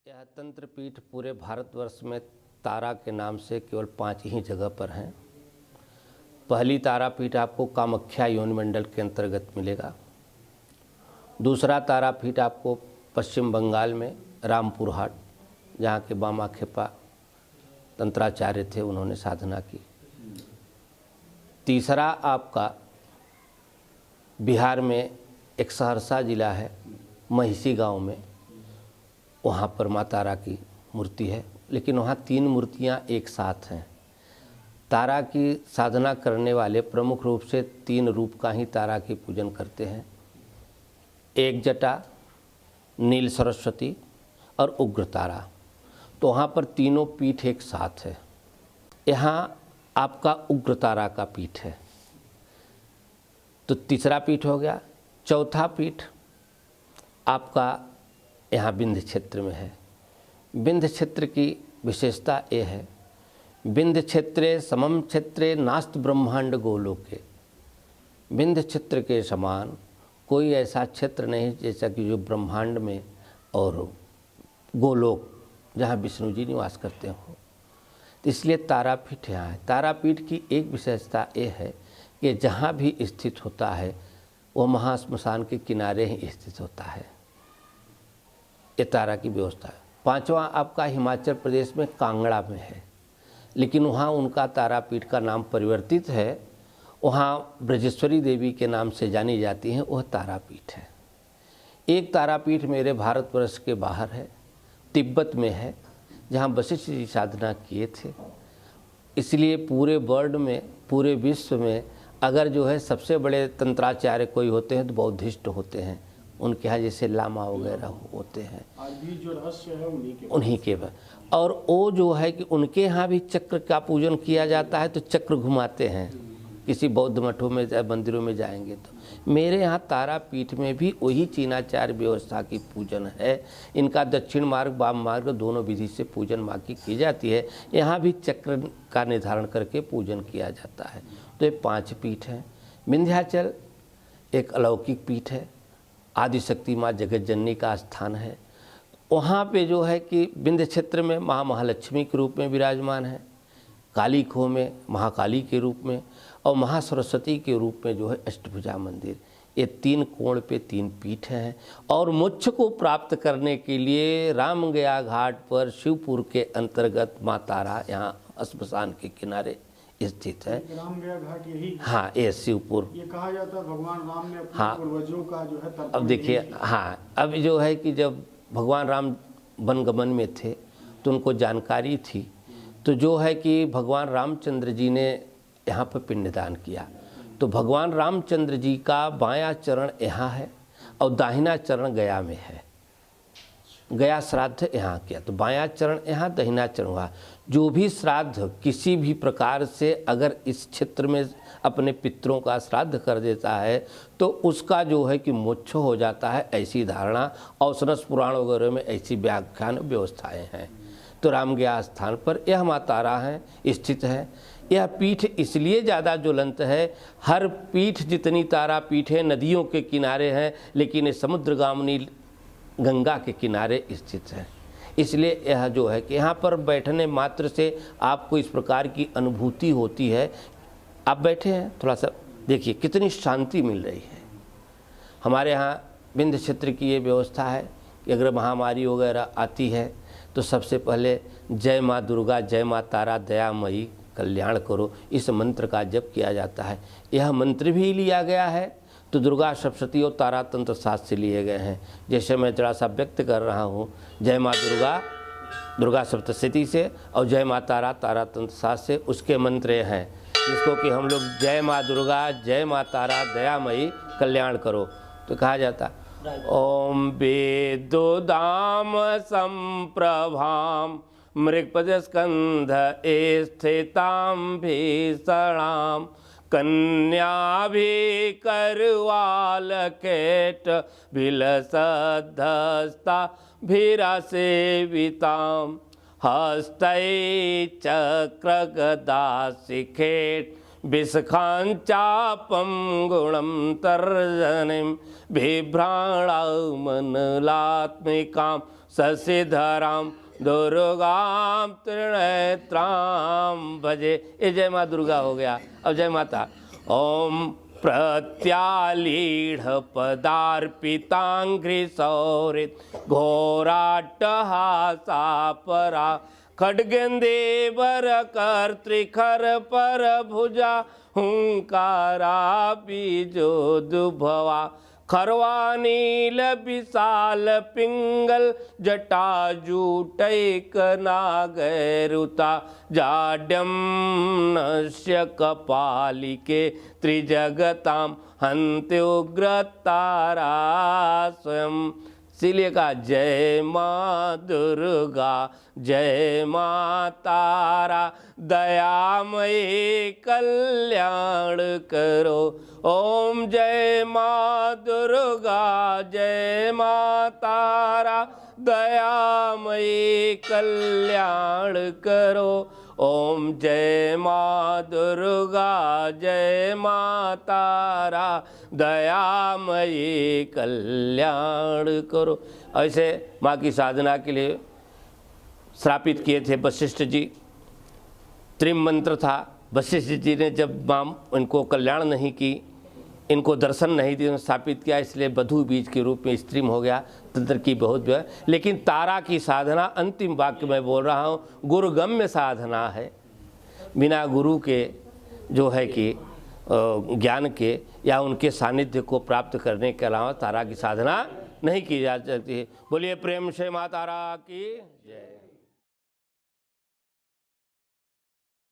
यह तंत्र पीठ पूरे भारतवर्ष में तारा के नाम से केवल 5 ही जगह पर हैं। पहली तारापीठ आपको कामाख्या योनि मंडल के अंतर्गत मिलेगा। दूसरा तारापीठ आपको पश्चिम बंगाल में रामपुर हाट, जहाँ के बामा खेपा तंत्राचार्य थे, उन्होंने साधना की। तीसरा आपका बिहार में एक सहरसा जिला है, महिषी गांव में, वहाँ पर माँ तारा की मूर्ति है, लेकिन वहाँ 3 मूर्तियाँ एक साथ हैं। तारा की साधना करने वाले प्रमुख रूप से 3 रूप का ही तारा की पूजन करते हैं। एक जटा, नील सरस्वती और उग्र तारा। तो वहाँ पर तीनों पीठ एक साथ है। यहाँ आपका उग्र तारा का पीठ है। तो तीसरा पीठ हो गया। चौथा पीठ आपका यहाँ विंध्य क्षेत्र में है। विंध्य क्षेत्र की विशेषता ये है, विंध्य क्षेत्रे समम क्षेत्रे नास्त ब्रह्मांड गोलोके। विंध्य क्षेत्र के समान कोई ऐसा क्षेत्र नहीं जैसा कि जो ब्रह्मांड में और गोलोक जहाँ विष्णु जी निवास करते हो। तो इसलिए तारापीठ यहाँ है। तारापीठ की एक विशेषता ये है कि जहाँ भी स्थित होता है वो महाश्मशान के किनारे ही स्थित होता है। ये तारा की व्यवस्था है। 5वां आपका हिमाचल प्रदेश में कांगड़ा में है, लेकिन वहाँ उनका तारापीठ का नाम परिवर्तित है। वहाँ ब्रजेश्वरी देवी के नाम से जानी जाती हैं, वह तारापीठ है। एक तारापीठ मेरे भारतवर्ष के बाहर है, तिब्बत में है, जहाँ वशिष्ठ जी साधना किए थे। इसलिए पूरे वर्ल्ड में, पूरे विश्व में अगर जो है सबसे बड़े तंत्राचार्य कोई होते हैं तो बौद्धिस्ट होते हैं। उनके यहाँ जैसे लामा वगैरह होते हैं, आज भी जो रहस्य है उन्हीं के। और वो जो है कि उनके यहाँ भी चक्र का पूजन किया जाता है, तो चक्र घुमाते हैं। किसी बौद्ध मठों में या मंदिरों में जाएंगे तो मेरे यहाँ तारापीठ में भी वही चीनाचार्य व्यवस्था की पूजन है। इनका दक्षिण मार्ग वाम मार्ग दोनों विधि से पूजन माँ की जाती है। यहाँ भी चक्र का निर्धारण करके पूजन किया जाता है। तो ये 5 पीठ हैं। विंध्याचल एक अलौकिक पीठ है, आदिशक्ति माँ जगत जननी का स्थान है। वहाँ पे जो है कि विंध्य क्षेत्र में महालक्ष्मी के रूप में विराजमान है, काली खो में महाकाली के रूप में, और महासरस्वती के रूप में जो है अष्टभुजा मंदिर। ये 3 कोण पे 3 पीठ हैं। और मोक्ष को प्राप्त करने के लिए रामगया घाट पर शिवपुर के अंतर्गत माँ तारा यहाँ श्मशान के किनारे स्थित है। रामगया घाट यही? हाँ, ये शिवपुर। ये कहा जाता है भगवान राम ने अपने हाँ, पूर्वजों का जो है तर्पण। अब देखिए, हाँ, अब जो है कि जब भगवान राम वनगमन में थे तो उनको जानकारी थी, तो जो है कि भगवान रामचंद्र जी ने यहाँ पर पिंडदान किया। तो भगवान रामचंद्र जी का बायां चरण यहाँ है और दाहिना चरण गया में है। गया श्राद्ध यहाँ किया, तो बायां चरण यहाँ, दाहिना चरण वहाँ। जो भी श्राद्ध किसी भी प्रकार से अगर इस क्षेत्र में अपने पितरों का श्राद्ध कर देता है तो उसका जो है कि मोक्ष हो जाता है, ऐसी धारणा औसनस पुराण वगैरह में ऐसी व्याख्यान व्यवस्थाएं हैं। तो रामगया स्थान पर यह माँ तारा है, स्थित है। यह पीठ इसलिए ज़्यादा ज्वलंत है, हर पीठ जितनी तारा पीठ है नदियों के किनारे हैं, लेकिन ये समुद्रगामिनी गंगा के किनारे स्थित है। इसलिए यह जो है कि यहाँ पर बैठने मात्र से आपको इस प्रकार की अनुभूति होती है। आप बैठे हैं, थोड़ा सा देखिए कितनी शांति मिल रही है। हमारे यहाँ विंध्य क्षेत्र की ये व्यवस्था है कि अगर महामारी वगैरह आती है तो सबसे पहले जय माँ दुर्गा, जय माँ तारा दयामयी कल्याण करो, इस मंत्र का जप किया जाता है। यह मंत्र भी लिया गया है तो दुर्गा सप्तशती और तारा तंत्र शास्त्र से लिए गए हैं। जैसे मैं जरा सा व्यक्त कर रहा हूँ, जय माँ दुर्गा, दुर्गा सप्तशती से, और जय माँ तारा, तारा तंत्र शास्त्र से। उसके मंत्र हैं जिसको कि हम लोग जय माँ दुर्गा, जय माँ तारा दयामयी कल्याण करो तो कहा जाता। ओम वेदोदाम संप्रभाम मृगपद स्कंध स्थिताम भीषणाम कन्याभि करवाल केट विलसद्धस्ता भीरा सेविताम हस्तै चक्र गदा शिखेट विसखाञ्चापं गुणं तर्जनीं बिभ्राणामनलात्मिकां शशिधरां दुर्गां त्रिनेत्रां भजे। ये जय माँ दुर्गा हो गया। अब जय माता। ओम प्रत्यालीढ़ पदार्पितांघ्रि सौरित घोराट्टहासा परा खड्गेंदेवर कर्त्रिखर पर भुजा हुंकारा बीजो दुभवा खरवा नील विशाल पिंगल जटाजूटैक नागैरुता जाड्यम नश्य कपालिके त्रिजगतां हन्त्युग्रतारा स्वयं। इसीलिए कहा जय माँ दुर्गा जय माँ तारा दयामयी कल्याण करो। ओम जय माँ दुर्गा जय माँ तारा दयामयी कल्याण करो। ओम जय माँ दुर्गा जय माँ तारा दयामयी कल्याण करो। ऐसे माँ की साधना के लिए श्रापित किए थे वशिष्ठ जी। त्रिम मंत्र था। वशिष्ठ जी ने जब माँ इनको कल्याण नहीं की, इनको दर्शन नहीं दिए, स्थापित किया, इसलिए वधू बीज के रूप में स्त्रीम हो गया। तंत्र की बहुत है, लेकिन तारा की साधना अंतिम वाक्य में बोल रहा हूँ, गुरुगम्य साधना है। बिना गुरु के जो है कि ज्ञान के या उनके सानिध्य को प्राप्त करने के अलावा तारा की साधना नहीं की जा सकती। बोलिए प्रेम से माँ तारा की जय।